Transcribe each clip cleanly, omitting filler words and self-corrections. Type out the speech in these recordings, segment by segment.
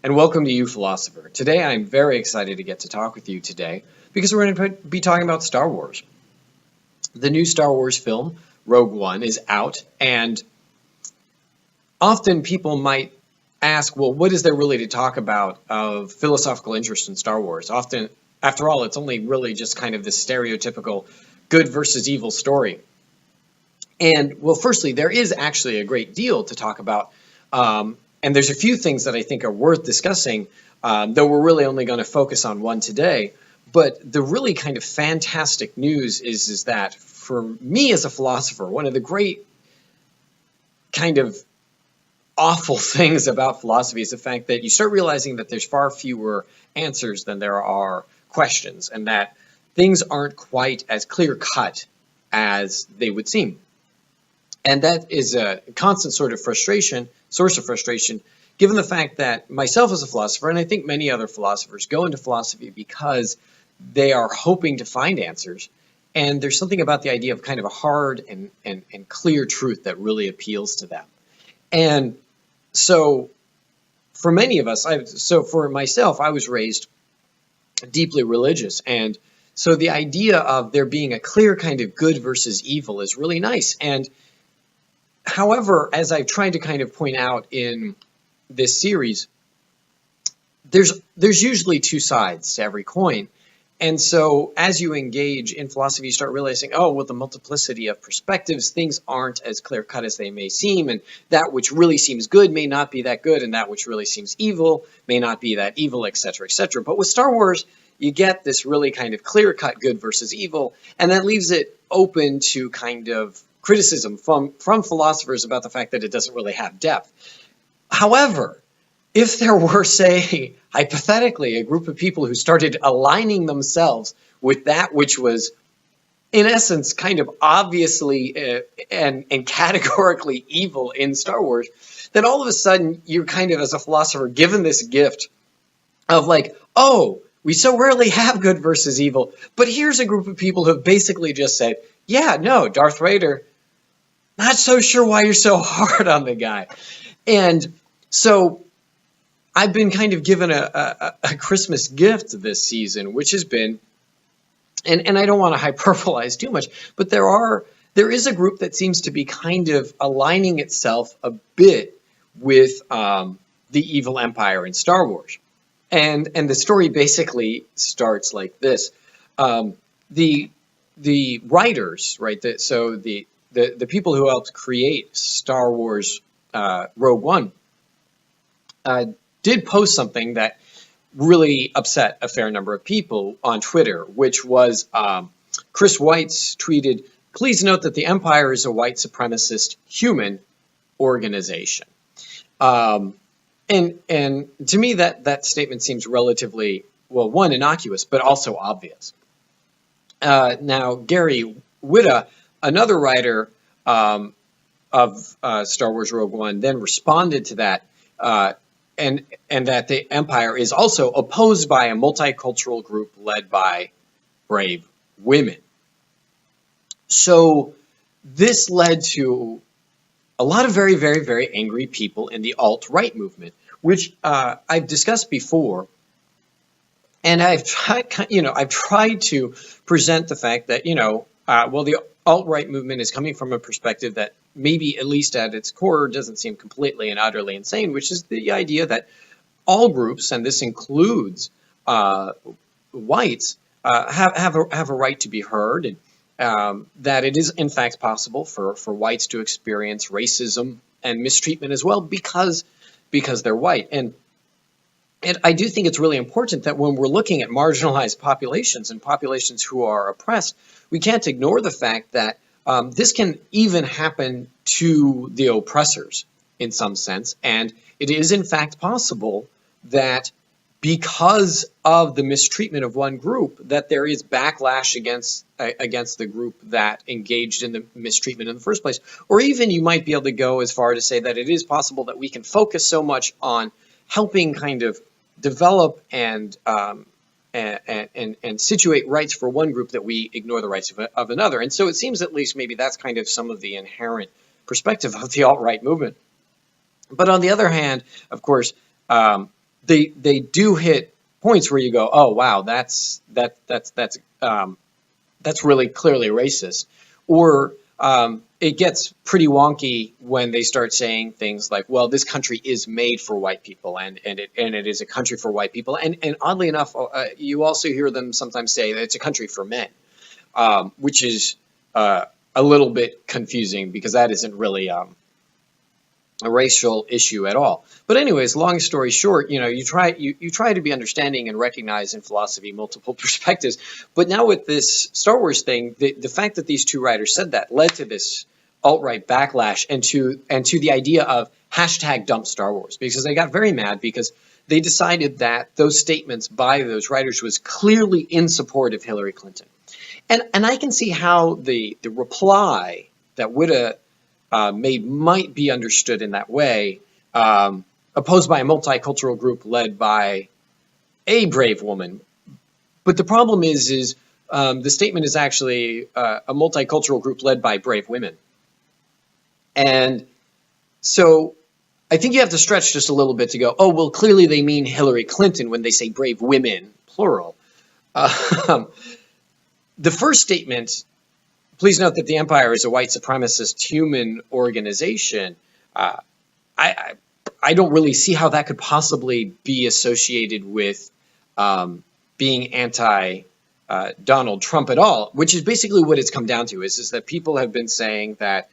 and welcome to uPhilosopher. Today I'm very excited to get to talk with you today because we're going to be talking about Star Wars. The new Star Wars film, Rogue One, is out, and often people might ask, well, what is there really to talk about of philosophical interest in Star Wars? Often, after all, it's only really just kind of this stereotypical good versus evil story. And, well, firstly, there is actually a great deal to talk about. And there's a few things that I think are worth discussing, though we're really only going to focus on one today. But the really kind of fantastic news is that for me as a philosopher, one of the great kind of awful things about philosophy is the fact that you start realizing that there's far fewer answers than there are questions, and that things aren't quite as clear-cut as they would seem. And that is a constant source of frustration, given the fact that myself as a philosopher, and I think many other philosophers, go into philosophy because they are hoping to find answers. And there's something about the idea of kind of a hard and clear truth that really appeals to them. And so for many of us, for myself, I was raised deeply religious. And so the idea of there being a clear kind of good versus evil is really nice. And however, as I've tried to kind of point out in this series, there's usually two sides to every coin. And so as you engage in philosophy, you start realizing, oh, with the multiplicity of perspectives, things aren't as clear-cut as they may seem, and that which really seems good may not be that good, and that which really seems evil may not be that evil, etc., etc. But with Star Wars, you get this really kind of clear-cut good versus evil, and that leaves it open to kind of criticism from philosophers about the fact that it doesn't really have depth. However, if there were, say, hypothetically, a group of people who started aligning themselves with that which was, in essence, kind of obviously and categorically evil in Star Wars, then all of a sudden you're kind of, as a philosopher, given this gift of like, oh, we so rarely have good versus evil, but here's a group of people who have basically just said, yeah, no, Darth Vader, not so sure why you're so hard on the guy. And so I've been kind of given a Christmas gift this season, which has been, and I don't want to hyperbolize too much, but there is a group that seems to be kind of aligning itself a bit with the evil empire in Star Wars. And the story basically starts like this. The writers, right, so the people who helped create Star Wars Rogue One did post something that really upset a fair number of people on Twitter, which was Chris Weitz tweeted, "Please note that the Empire is a white supremacist human organization." And to me, that statement seems relatively, well, one, innocuous, but also obvious. Now, Gary Whitta, another writer of Star Wars Rogue One, then responded to that, and that the Empire is also opposed by a multicultural group led by brave women. So this led to a lot of very, very, very angry people in the alt-right movement, which I've discussed before. And I've tried to present the fact that, well, the alt-right movement is coming from a perspective that maybe, at least at its core, doesn't seem completely and utterly insane, which is the idea that all groups, and this includes whites, have a right to be heard, and that it is, in fact, possible for whites to experience racism and mistreatment as well because they're white. And I do think it's really important that when we're looking at marginalized populations and populations who are oppressed, we can't ignore the fact that this can even happen to the oppressors in some sense. And it is, in fact, possible that because of the mistreatment of one group, that there is backlash against the group that engaged in the mistreatment in the first place. Or even you might be able to go as far to say that it is possible that we can focus so much on helping kind of develop and situate rights for one group that we ignore the rights of another. And so it seems at least maybe that's kind of some of the inherent perspective of the alt-right movement. But on the other hand, of course, they do hit points where you go, oh wow, that's really clearly racist. Or it gets pretty wonky when they start saying things like, well, this country is made for white people, and it is a country for white people. And oddly enough, you also hear them sometimes say that it's a country for men, which is a little bit confusing because that isn't really a racial issue at all. But anyways, long story short, you try to be understanding and recognize in philosophy multiple perspectives. But now with this Star Wars thing, the fact that these two writers said that led to this alt-right backlash and to the idea of hashtag dump Star Wars, because they got very mad because they decided that those statements by those writers was clearly in support of Hillary Clinton. And I can see how the reply that would have made might be understood in that way, opposed by a multicultural group led by a brave woman. But the problem is the statement is actually a multicultural group led by brave women. And so I think you have to stretch just a little bit to go, oh, well, clearly they mean Hillary Clinton when they say brave women, plural. The first statement, please note that the Empire is a white supremacist human organization. I don't really see how that could possibly be associated with being anti Donald Trump at all, which is basically what it's come down to, is that people have been saying that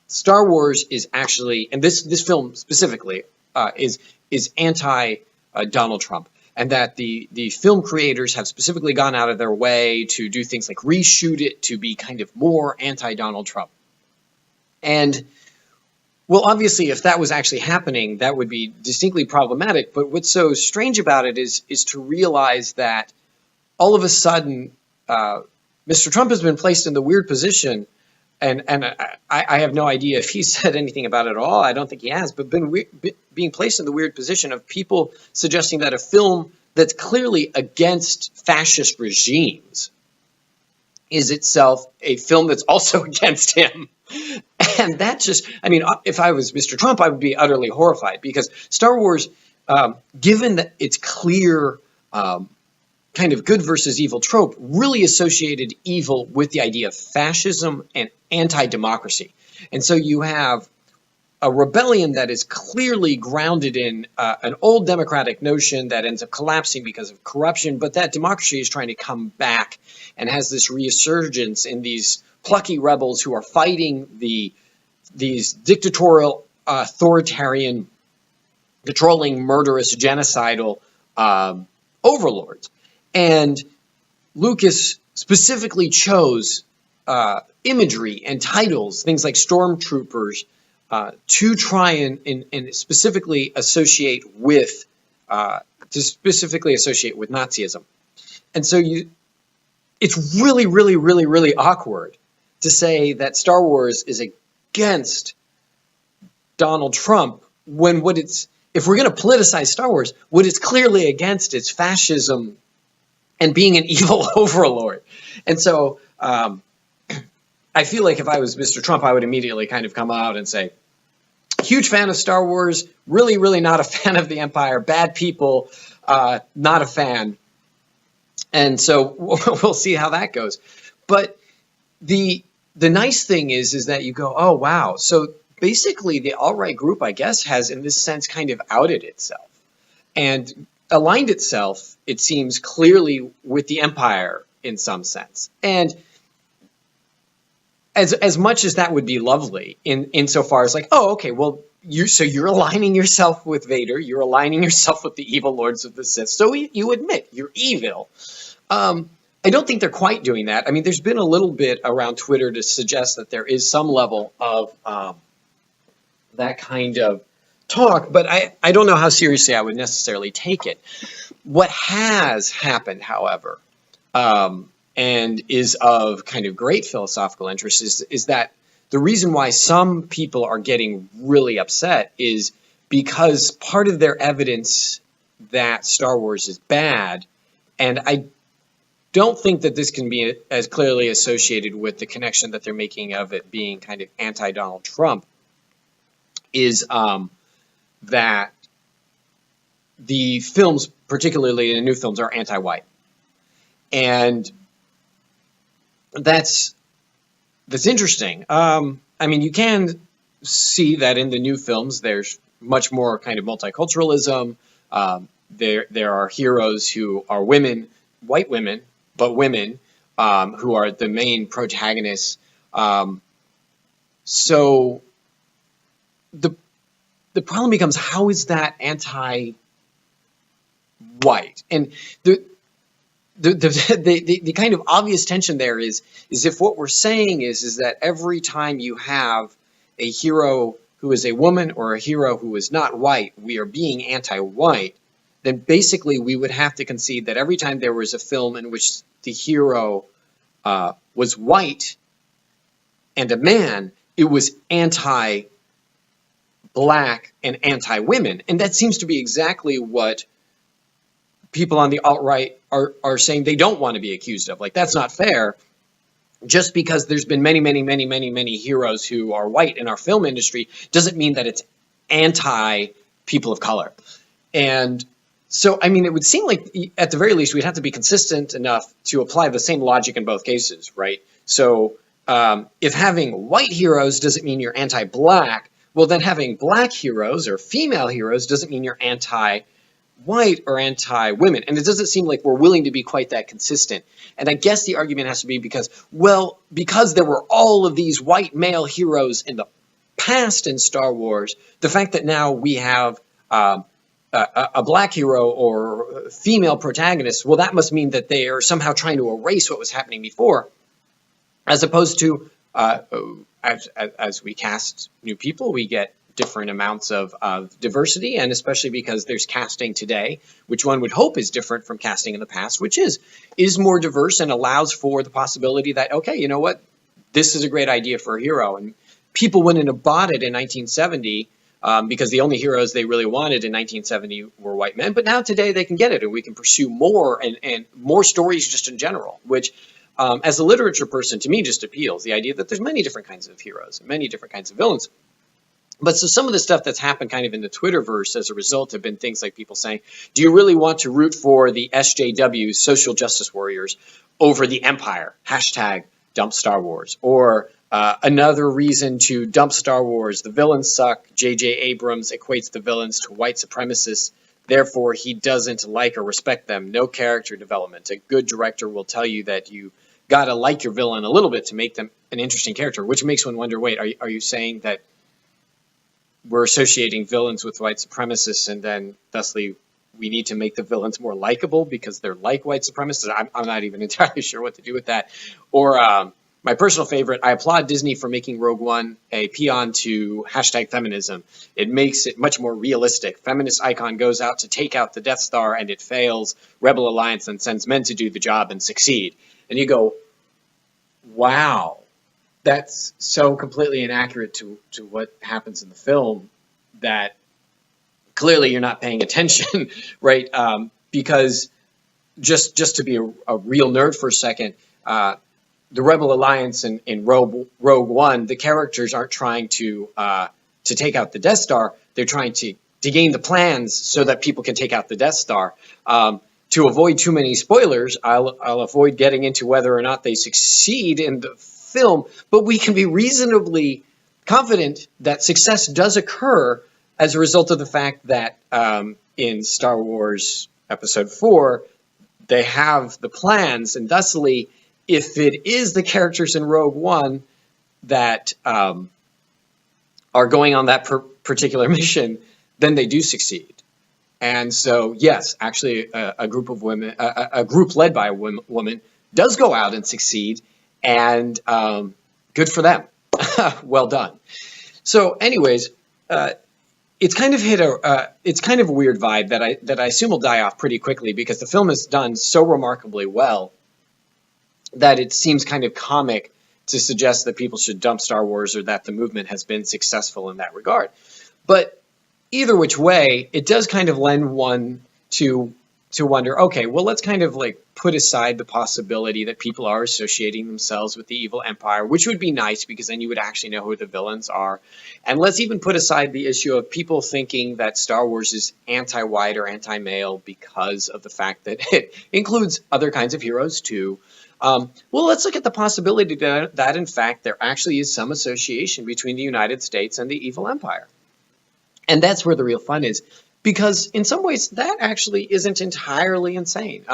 Star Wars is actually, and this film specifically, is anti Donald Trump. And that the film creators have specifically gone out of their way to do things like reshoot it to be kind of more anti-Donald Trump. And, well, obviously, if that was actually happening, that would be distinctly problematic. But what's so strange about it is to realize that all of a sudden, Mr. Trump has been placed in the weird position, and I have no idea if he said anything about it at all. I don't think he has, but being placed in the weird position of people suggesting that a film that's clearly against fascist regimes is itself a film that's also against him. And that just, I mean, if I was Mr. Trump, I would be utterly horrified, because Star Wars, given that its clear kind of good versus evil trope, really associated evil with the idea of fascism and anti-democracy. And so you have a rebellion that is clearly grounded in an old democratic notion that ends up collapsing because of corruption, but that democracy is trying to come back and has this resurgence in these plucky rebels who are fighting these dictatorial, authoritarian, controlling, murderous, genocidal overlords. And Lucas specifically chose imagery and titles, things like stormtroopers, to try and specifically associate with Nazism. And so it's really, really, really, really awkward to say that Star Wars is against Donald Trump when if we're going to politicize Star Wars, what it's clearly against is fascism and being an evil overlord. And so I feel like if I was Mr. Trump, I would immediately kind of come out and say, huge fan of Star Wars, really, really not a fan of the Empire, bad people, not a fan. And so we'll see how that goes. But the nice thing is that you go, oh, wow. So basically the alt-right group, I guess, has in this sense kind of outed itself and aligned itself, it seems, clearly with the Empire in some sense. And as much as that would be lovely insofar as like, oh, okay, well, you're aligning yourself with Vader, you're aligning yourself with the evil lords of the Sith, so you admit you're evil. I don't think they're quite doing that. I mean, there's been a little bit around Twitter to suggest that there is some level of that kind of talk, but I don't know how seriously I would necessarily take it. What has happened, however, and is of kind of great philosophical interest is that the reason why some people are getting really upset is because part of their evidence that Star Wars is bad, and I don't think that this can be as clearly associated with the connection that they're making of it being kind of anti-Donald Trump, is that the films, particularly the new films, are anti-white. And that's interesting. I mean, you can see that in the new films, there's much more kind of multiculturalism. There are heroes who are women, white women, but women, who are the main protagonists. So the problem becomes, how is that anti-white? And the kind of obvious tension there is if what we're saying is that every time you have a hero who is a woman or a hero who is not white, we are being anti-white, then basically we would have to concede that every time there was a film in which the hero was white and a man, it was anti-black and anti-women. And that seems to be exactly what people on the alt-right are saying they don't want to be accused of. Like, that's not fair. Just because there's been many heroes who are white in our film industry doesn't mean that it's anti-people of color. And so, I mean, it would seem like, at the very least, we'd have to be consistent enough to apply the same logic in both cases, right? So if having white heroes doesn't mean you're anti-black, well, then having black heroes or female heroes doesn't mean you're anti-white or anti-women. And it doesn't seem like we're willing to be quite that consistent. And I guess the argument has to be because there were all of these white male heroes in the past in Star Wars, the fact that now we have a black hero or female protagonist, well, that must mean that they are somehow trying to erase what was happening before, as opposed to as we cast new people, we get different amounts of diversity, and especially because there's casting today, which one would hope is different from casting in the past, which is more diverse and allows for the possibility that, okay, you know what, this is a great idea for a hero. And people wouldn't have bought it in 1970 because the only heroes they really wanted in 1970 were white men. But now today they can get it, and we can pursue more and more stories just in general, which as a literature person, to me, just appeals. The idea that there's many different kinds of heroes and many different kinds of villains. But so some of the stuff that's happened kind of in the Twitterverse as a result have been things like people saying, do you really want to root for the SJWs, social justice warriors, over the Empire? Hashtag dump Star Wars. Or another reason to dump Star Wars, the villains suck. J.J. Abrams equates the villains to white supremacists. Therefore, he doesn't like or respect them. No character development. A good director will tell you that you got to like your villain a little bit to make them an interesting character, which makes one wonder, wait, are you saying that we're associating villains with white supremacists, and then thusly we need to make the villains more likable because they're like white supremacists? I'm not even entirely sure what to do with that. Or my personal favorite, I applaud Disney for making Rogue One a paean to hashtag feminism. It makes it much more realistic. Feminist icon goes out to take out the Death Star and it fails. Rebel Alliance then sends men to do the job and succeed. And you go, wow. That's so completely inaccurate to what happens in the film that clearly you're not paying attention, right? Because just to be a real nerd for a second, the Rebel Alliance in Rogue One, the characters aren't trying to take out the Death Star. They're trying to gain the plans so that people can take out the Death Star. To avoid too many spoilers, I'll avoid getting into whether or not they succeed in the film, but we can be reasonably confident that success does occur as a result of the fact that in Star Wars Episode 4, they have the plans, and thusly, if it is the characters in Rogue One that are going on that particular mission, then they do succeed. And so, yes, actually, a group of women, a group led by a woman, does go out and succeed, and good for them. Well done. So, anyways, it's kind of it's kind of a weird vibe that I assume will die off pretty quickly because the film is done so remarkably well that it seems kind of comic to suggest that people should dump Star Wars or that the movement has been successful in that regard. But either which way, it does kind of lend one to to wonder, okay, well, let's kind of like put aside the possibility that people are associating themselves with the evil empire, which would be nice because then you would actually know who the villains are. And let's even put aside the issue of people thinking that Star Wars is anti-white or anti-male because of the fact that it includes other kinds of heroes too. Well, let's look at the possibility that in fact, there actually is some association between the United States and the evil empire. And that's where the real fun is, because in some ways that actually isn't entirely insane.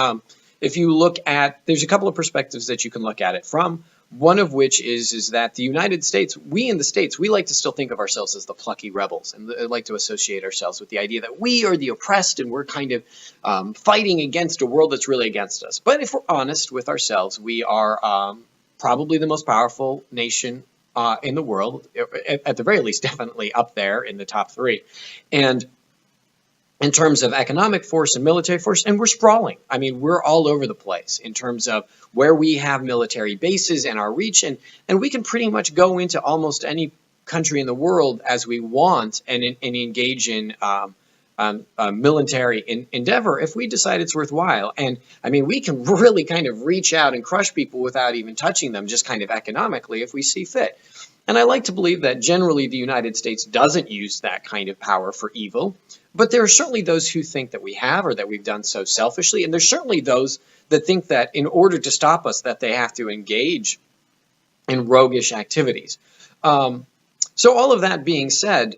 If you look at, there's a couple of perspectives that you can look at it from. One of which is that the United States, we in the States, we like to still think of ourselves as the plucky rebels and like to associate ourselves with the idea that we are the oppressed and we're kind of fighting against a world that's really against us. But if we're honest with ourselves, we are probably the most powerful nation in the world, at the very least, definitely up there in the top three. And in terms of economic force and military force, and we're sprawling. I mean, we're all over the place in terms of where we have military bases and our reach, and we can pretty much go into almost any country in the world as we want and engage in military endeavor if we decide it's worthwhile. And I mean, we can really kind of reach out and crush people without even touching them, just kind of economically if we see fit. And I like to believe that generally the United States doesn't use that kind of power for evil, but there are certainly those who think that we have or that we've done so selfishly, and there's certainly those that think that in order to stop us that they have to engage in roguish activities. So all of that being said,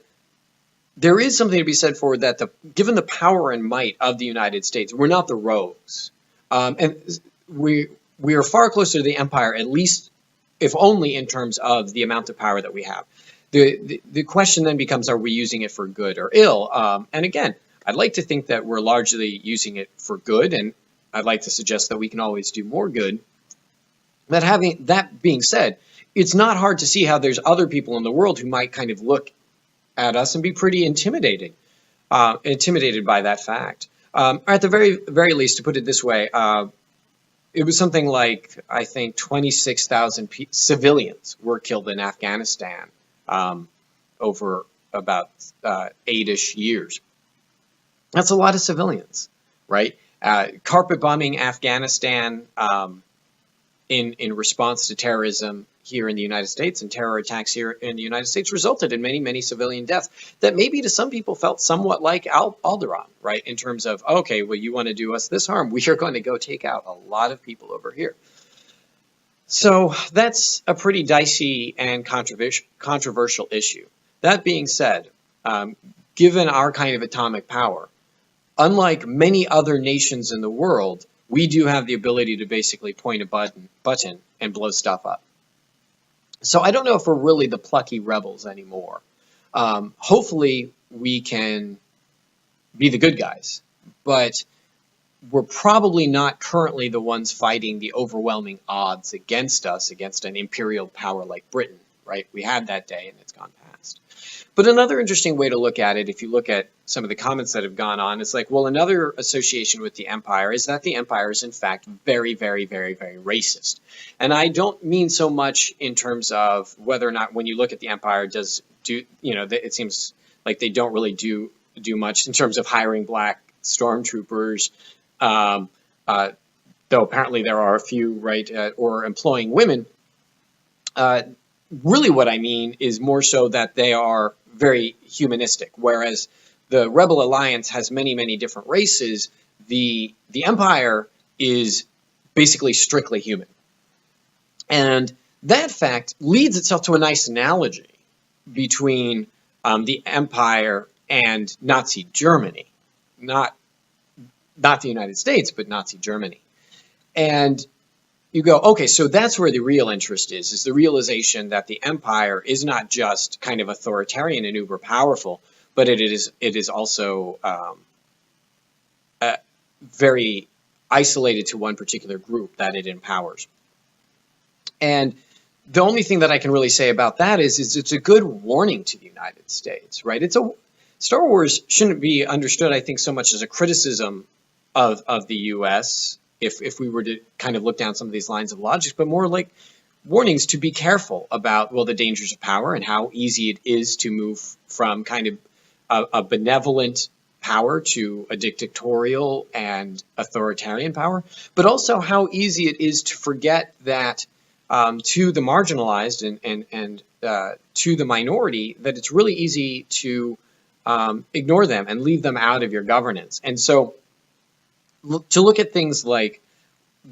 there is something to be said for that given the power and might of the United States, we're not the rogues. And we are far closer to the empire, at least if only in terms of the amount of power that we have. The question then becomes, are we using it for good or ill? And again, I'd like to think that we're largely using it for good, and I'd like to suggest that we can always do more good. But having that being said, it's not hard to see how there's other people in the world who might kind of look at us and be pretty intimidated by that fact. Or at the very least, to put it this way, it was something like, I think, 26,000 civilians were killed in Afghanistan over about 8-ish years. That's a lot of civilians, right? Carpet bombing Afghanistan in response to terrorism here in the United States and terror attacks here in the United States resulted in many, many civilian deaths that maybe to some people felt somewhat like Alderaan, right? In terms of, okay, well, you want to do us this harm, we are going to go take out a lot of people over here. So that's a pretty dicey and controversial issue. That being said, given our kind of atomic power, unlike many other nations in the world, we do have the ability to basically point a button and blow stuff up. So I don't know if we're really the plucky rebels anymore. Hopefully we can be the good guys, but we're probably not currently the ones fighting the overwhelming odds against us, against an imperial power like Britain, right? We had that day and it's gone past. But another interesting way to look at it, if you look at some of the comments that have gone on, it's like, well, another association with the empire is that the empire is in fact very, very, very, very racist. And I don't mean so much in terms of whether or not when you look at the empire it seems like they don't really do much in terms of hiring black stormtroopers, though apparently there are a few, right, or employing women. Really what I mean is more so that they are very humanistic, whereas the Rebel Alliance has many, many different races. The Empire is basically strictly human. And that fact leads itself to a nice analogy between the Empire and Nazi Germany. Not the United States, but Nazi Germany. And you go, okay, so that's where the real interest is the realization that the empire is not just kind of authoritarian and uber powerful, but it is also very isolated to one particular group that it empowers. And the only thing that I can really say about that is it's a good warning to the United States, right? Star Wars shouldn't be understood, I think, so much as a criticism of the U.S., if we were to kind of look down some of these lines of logic, but more like warnings to be careful about, well, the dangers of power and how easy it is to move from kind of a benevolent power to a dictatorial and authoritarian power, but also how easy it is to forget that to the marginalized and to the minority, that it's really easy to ignore them and leave them out of your governance. And so to look at things like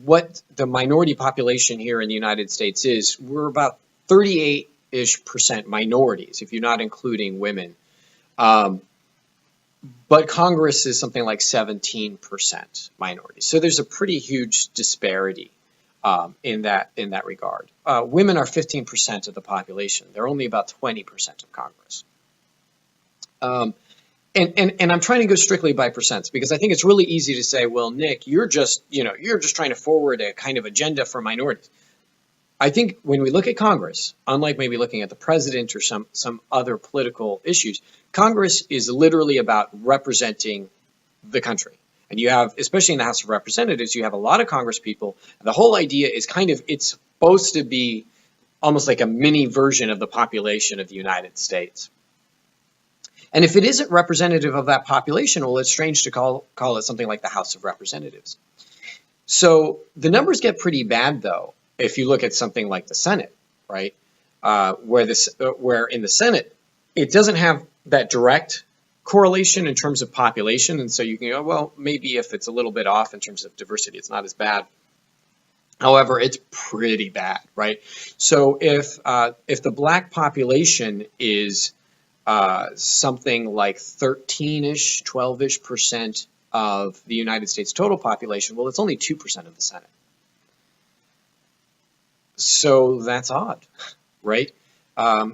what the minority population here in the United States is, we're about 38-ish% minorities, if you're not including women. But Congress is something like 17% minorities. So there's a pretty huge disparity in that regard. Women are 15% of the population. They're only about 20% of Congress. And I'm trying to go strictly by percents because I think it's really easy to say, well, Nick, you're just trying to forward a kind of agenda for minorities. I think when we look at Congress, unlike maybe looking at the president or some other political issues, Congress is literally about representing the country. And you have, especially in the House of Representatives, you have a lot of Congress people. The whole idea is it's supposed to be almost like a mini version of the population of the United States. And if it isn't representative of that population, well, it's strange to call it something like the House of Representatives. So the numbers get pretty bad, though, if you look at something like the Senate, right? Where in the Senate, it doesn't have that direct correlation in terms of population. And so you can go, well, maybe if it's a little bit off in terms of diversity, it's not as bad. However, it's pretty bad, right? So if the black population is something like 13-ish, 12-ish% of the United States total population, well, it's only 2% of the Senate. So that's odd, right?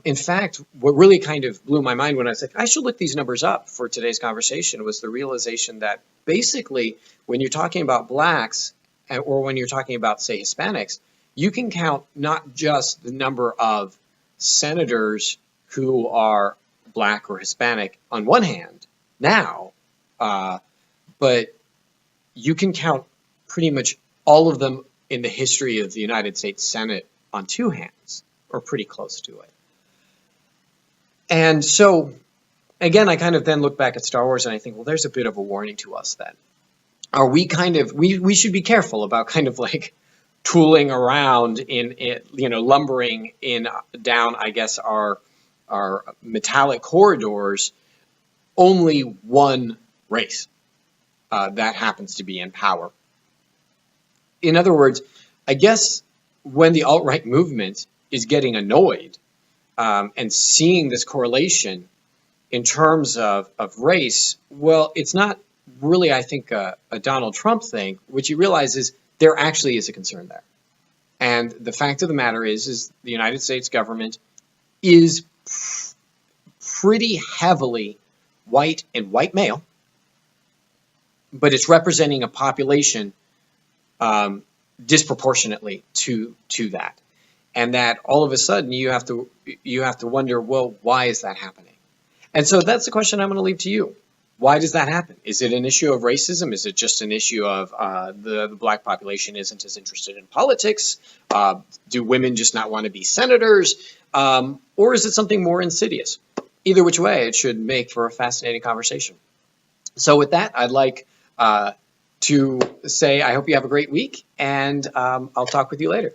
In fact, what really kind of blew my mind when I was like, I should look these numbers up for today's conversation was the realization that basically when you're talking about blacks or when you're talking about, say, Hispanics, you can count not just the number of senators who are black or Hispanic on one hand now, but you can count pretty much all of them in the history of the United States Senate on two hands, or pretty close to it. And so, again, I kind of then look back at Star Wars and I think, well, there's a bit of a warning to us then. Are we we should be careful about kind of like tooling around lumbering down, I guess, our metallic corridors, only one race that happens to be in power. In other words, I guess when the alt-right movement is getting annoyed and seeing this correlation in terms of race, well, it's not really, I think, a Donald Trump thing. What you realize is there actually is a concern there. And the fact of the matter is the United States government is pretty heavily white and white male, but it's representing a population disproportionately to that, and that all of a sudden you have to wonder, well, why is that happening? And so that's the question I'm going to leave to you. Why does that happen? Is it an issue of racism? Is it just an issue of the black population isn't as interested in politics? Do women just not want to be senators? Or is it something more insidious? Either which way, it should make for a fascinating conversation. So with that, I'd like to say I hope you have a great week, and I'll talk with you later.